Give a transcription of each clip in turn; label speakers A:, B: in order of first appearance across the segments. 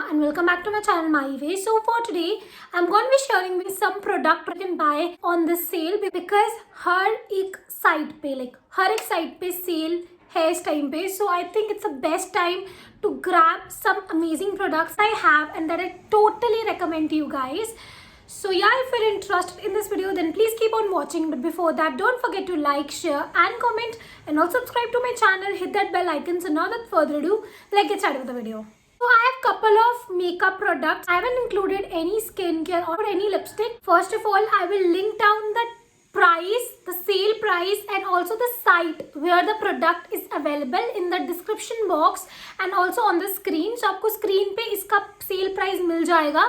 A: and welcome back to my channel My Way. So for today I'm going to be sharing with some product you can buy on the sale because हर एक site पे हर एक site पे sale है इस time पे. So I think it's the best time to grab some amazing products I have and that I totally recommend to you guys. So yeah, if you're interested in this video, then please keep on watching. But before that, don't forget to like, share and comment and also subscribe to my channel. Hit that bell icon. So now without further ado, let's get started with the video. So I have couple of makeup products. I haven't included any skincare or any lipstick. First of all, I will link down the price, the sale price and also the site where the product is available in the description box and also on the screen. So आपको screen पे इसका sale price मिल जाएगा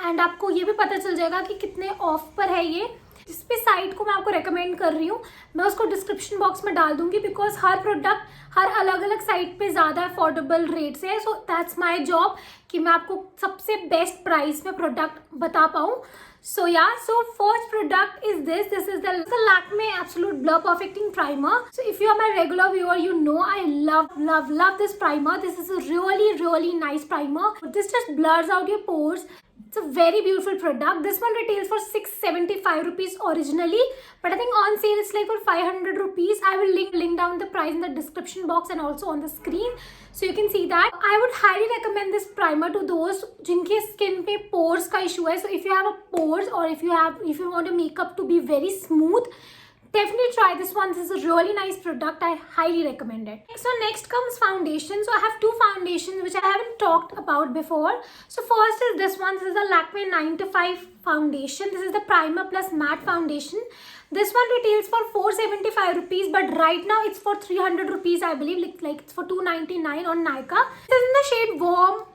A: and आपको ये भी पता चल जाएगा कि कितने ऑफ पर है ये. जिस पे साइट को मैं आपको रेकमेंड कर रही हूँ मैं उसको डिस्क्रिप्शन बॉक्स में डाल दूंगी बिकॉज हर प्रोडक्ट हर अलग अलग साइट पे ज़्यादा अफोर्डेबल रेट्स है. सो दैट्स माय जॉब कि मैं आपको सबसे बेस्ट प्राइस में प्रोडक्ट बता पाऊँ. So yeah, so first product is this is the Lakme Absolute Blur Perfecting Primer. So if you are my regular viewer, you know I love this primer. This is a really nice primer. This just blurs out your pores. It's a very beautiful product. This one retails for 675 rupees originally, but I think on sale it's like for 500 rupees. I will link down the price in the description box and also on the screen so you can see that. I would highly recommend this primer to those जिनके skin पे pores का issue है. So if you have a pores or if you want your makeup to be very smooth, definitely try this one. This is a really nice product. I highly recommend it. So next comes foundation. So I have two foundations which I haven't talked about before. So first is this one. This is the Lakme 9 to 5 foundation. This is the primer plus matte foundation. This one retails for 475 rupees, but right now it's for 300 rupees, I believe. Like it's for 299 on Nykaa. This is in the shade warm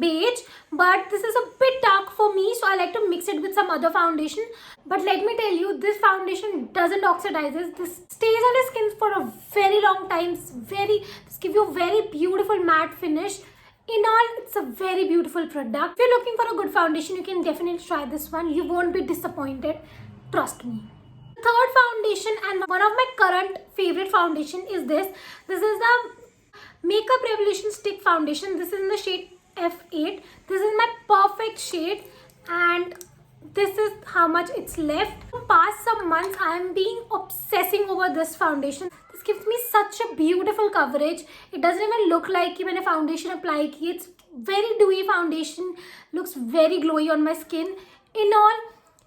A: beige, but this is a bit dark for me, so I like to mix it with some other foundation. But let me tell you, this foundation doesn't oxidize. This stays on your skin for a very long time. This gives you a very beautiful matte finish. In all, it's a very beautiful product. If you're looking for a good foundation, you can definitely try this one. You won't be disappointed. Trust me. The third foundation and one of my current favorite foundation is this. This is the Makeup Revolution Stick Foundation. This is in the shade F8. This is my perfect shade and this is how much it's left. For past some months I am being obsessing over this foundation. This gives me such a beautiful coverage. It doesn't even look like कि मैंने foundation apply की. It's very dewy foundation. Looks very glowy on my skin. In all,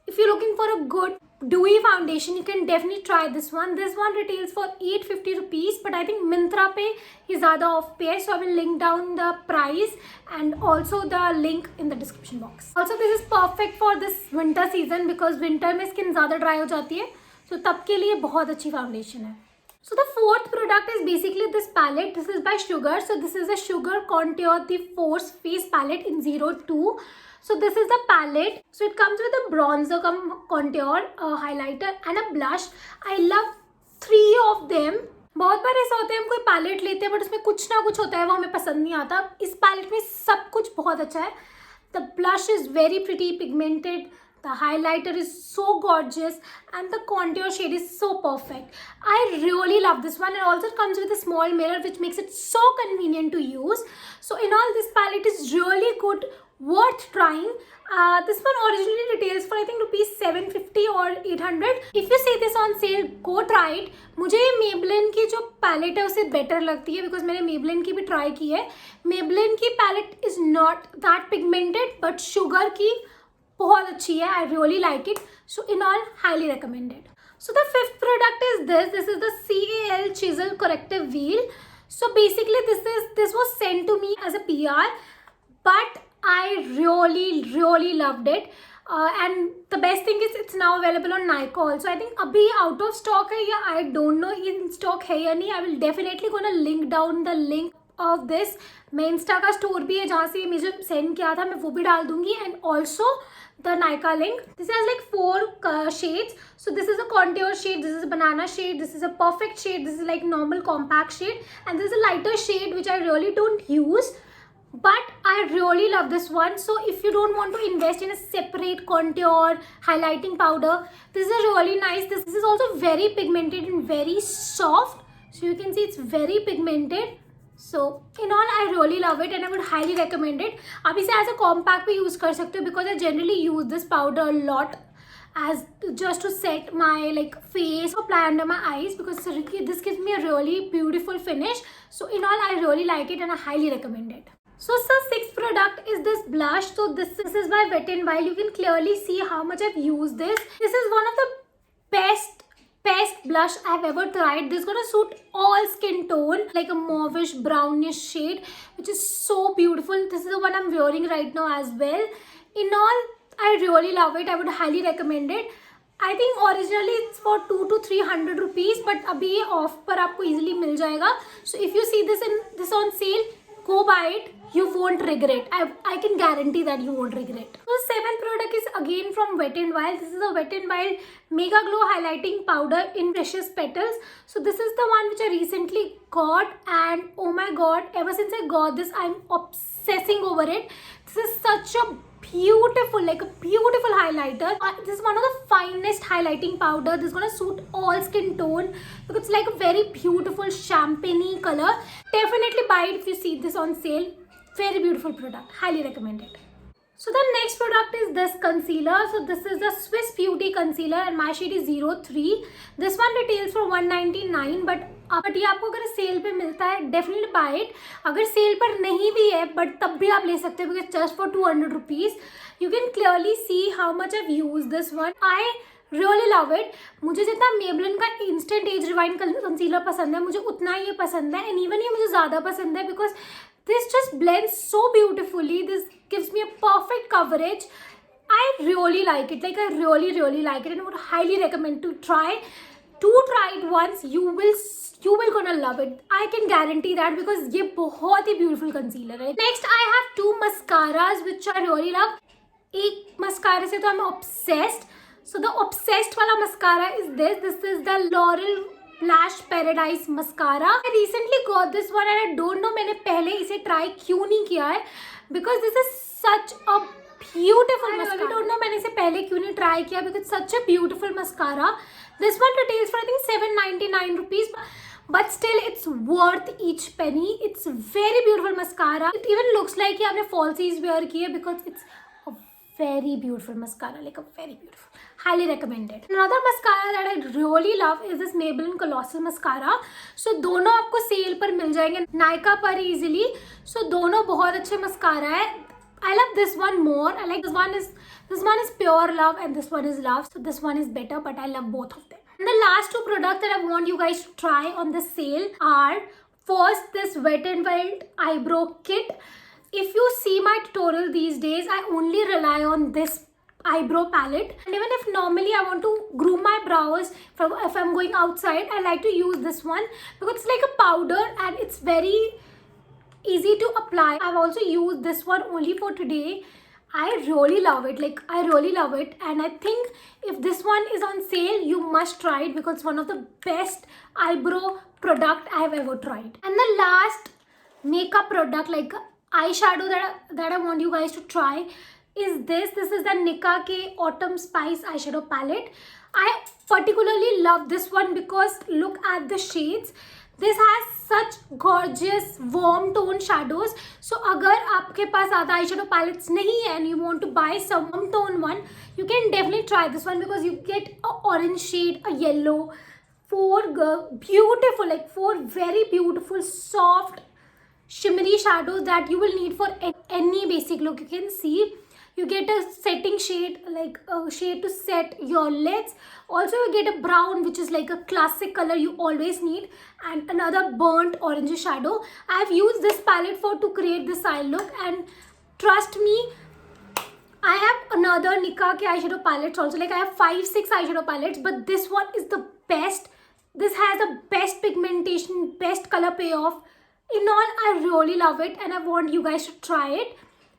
A: if you're looking for a good dewy foundation, you can definitely try this one. This one retails for 850 rupees, but I think Myntra पे ये ज़्यादा off पे है, so I will link down the price and also the link in the description box. Also, this is perfect for this winter season because winter में skin ज़्यादा dry हो जाती है, so तब के लिए बहुत अच्छी foundation है. So the fourth product is basically this palette. This is by Sugar. So this is a Sugar Contour the Force Face Palette in 02. So this is the palette. So it comes with a bronzer, contour, a highlighter and a blush. I love three of them. बहुत बार ऐसा होता है हम कोई palette लेते हैं but उसमें कुछ ना कुछ होता है वो हमें पसंद नहीं आता. इस पैलेट में सब कुछ बहुत अच्छा है. The blush is very pretty pigmented. The highlighter is so gorgeous and the contour shade is so perfect. I really love this one. It also comes with a small mirror which makes it so convenient to use. So in all, this palette is really good, worth trying. This one originally retails for I think rupees 750 or 800. If you see this on sale, go try it. मुझे Maybelline की जो palette है उससे better लगती है because मैंने Maybelline की भी try की है. Maybelline की palette is not that pigmented but Sugar की बहुत अच्छी है. I really like it. So in all, highly recommended. So the fifth product is this. This is the CAL Chisel Corrective Wheel. So basically this was sent to me as a PR, but I really loved it. And the best thing is it's now available on Nykaa also. I think अभी out of stock है या I don't know in stock है या नहीं. I will definitely gonna link down the link of this. मैं Insta का store भी है जहाँ से मुझे सेंड किया था, मैं वो भी डाल दूंगी and also the Nykaa link. This has like 4 shades. So this is a contour shade, this is a banana shade, this is a perfect shade, this is like normal compact shade and this is a lighter shade which I really don't use. But I really love this one. So if you don't want to invest in a separate contour highlighting powder, this is really nice. This is also very pigmented and very soft. So you can see it's very pigmented. So in all, I really love it and I would highly recommend it. आप इसे as a compact भी use कर सकते हो because I generally use this powder a lot as just to set my like face, apply under my eyes because this gives me a really beautiful finish. So in all, I really like it and I highly recommend it. So sixth product is this blush. So this is by Wet n Wild. You can clearly see how much I've used this. This is one of the best blush I've ever tried. This is gonna suit all skin tone, like a mauvish brownish shade, which is so beautiful. This is the one I'm wearing right now as well. In all, I really love it. I would highly recommend it. I think originally it's for 200 to 300 rupees, but अभी ये off पर आपको easily मिल जाएगा. So if you see this on sale, go buy it. You won't regret. I can guarantee that you won't regret. So seventh product is again from Wet n Wild. This is a Wet n Wild Mega Glow Highlighting Powder in Precious Petals. So this is the one which I recently got, and oh my god, ever since I got this, I'm obsessing over it. This is such a beautiful, like a beautiful highlighter. This is one of the finest highlighting powder. This is gonna suit all skin tone because it's like a very beautiful champagne color. Definitely buy it if you see this on sale. Very beautiful product. Highly recommend it. So the next product is this concealer. So this is the Swiss Beauty concealer and my shade is 03. This one retails for 199, but ये आपको अगर cell पे मिलता है definitely buy it. अगर cell पर नहीं भी है but तब भी आप ले सकते हो because just for 200 rupees. You can clearly see how much I've used this one. I really love it. मुझे जितना Maybelline का Instant Age Rewind concealer पसंद है, मुझे उतना ही ये पसंद है, and even ये मुझे ज़्यादा पसंद है because this just blends so beautifully. This gives me a perfect coverage. I really like it. Like I really like it and I would highly recommend to try it once. You will gonna love it. I can guarantee that because ये बहुत ही beautiful concealer है. Next I have two mascaras which I really love. एक mascara से तो I'm obsessed. So the obsessed वाला mascara is this. This is the L'Oreal Lash Paradise mascara. I recently got this one and I don't know मैंने पहले इसे try क्यों नहीं किया है because this is such a beautiful mascara. I don't know मैंने इसे पहले क्यों नहीं try किया because such a beautiful mascara. This one retails for I think 799 rupees. But still it's worth each penny. It's very beautiful mascara. It even looks like कि आपने falsies wear की है because it's a very beautiful mascara, like a very beautiful. Highly recommended. Another mascara that I really love is this Maybelline Colossal Mascara. So दोनों आपको cell पर मिल जाएंगे Nykaa पर easily. So दोनों बहुत अच्छे mascara है. I love this one more. I like this one is pure love and this one is love. So this one is better, but I love both of them. And the last two products that I want you guys to try on the sale are first this Wet n Wild eyebrow kit. If you see my tutorial these days, I only rely on this eyebrow palette, and even if normally I want to groom my brows if I'm going outside, I like to use this one because it's like a powder and it's very easy to apply. I've also used this one only for today. I really love it. Like I really love it, and I think if this one is on sale, you must try it because it's one of the best eyebrow product I've ever tried. And the last makeup product, like eyeshadow that I want you guys to try is this. This is the Nykaa K Autumn Spice eyeshadow palette. I particularly love this one because look at the shades. This has such gorgeous warm tone shadows. So अगर आपके पास ज़्यादा eyeshadow palettes नहीं है and you want to buy some warm tone one, you can definitely try this one because you get a orange shade, a yellow, four very beautiful soft shimmery shadows that you will need for any basic look. You can see you get a setting shade, like a shade to set your lids. Also you get a brown which is like a classic color you always need, and another burnt orange shadow. I've used this palette to create this eye look, and trust me, I have another Nykaa K eyeshadow palettes also. Like I have 5-6 eyeshadow palettes, but this one is the best. This has the best pigmentation, best color payoff. In all, I really love it and I want you guys to try it.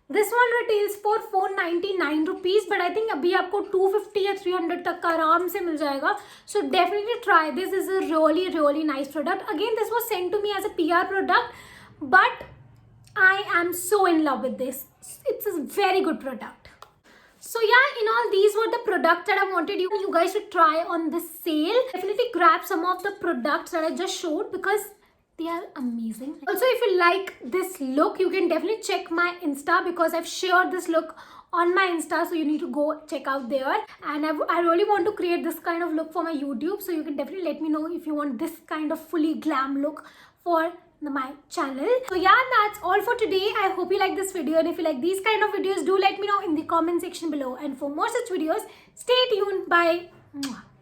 A: This one retails for 499 rupees, but I think अभी आपको 250 या 300 तक का आराम से मिल जाएगा. So definitely try this. This is a really nice product. Again, this was sent to me as a PR product, but I am so in love with this. It's a very good product. So yeah, in all, these were the products that I wanted you guys to try on this sale. Definitely grab some of the products that I just showed because They are amazing. Also, if you like this look, you can definitely check my Insta because I've shared this look on my Insta, so you need to go check out there. And I really want to create this kind of look for my YouTube, so you can definitely let me know if you want this kind of fully glam look for my channel. So yeah, that's all for today. I hope you like this video, and if you like these kind of videos, do let me know in the comment section below. And for more such videos, stay tuned. Bye. Mwah.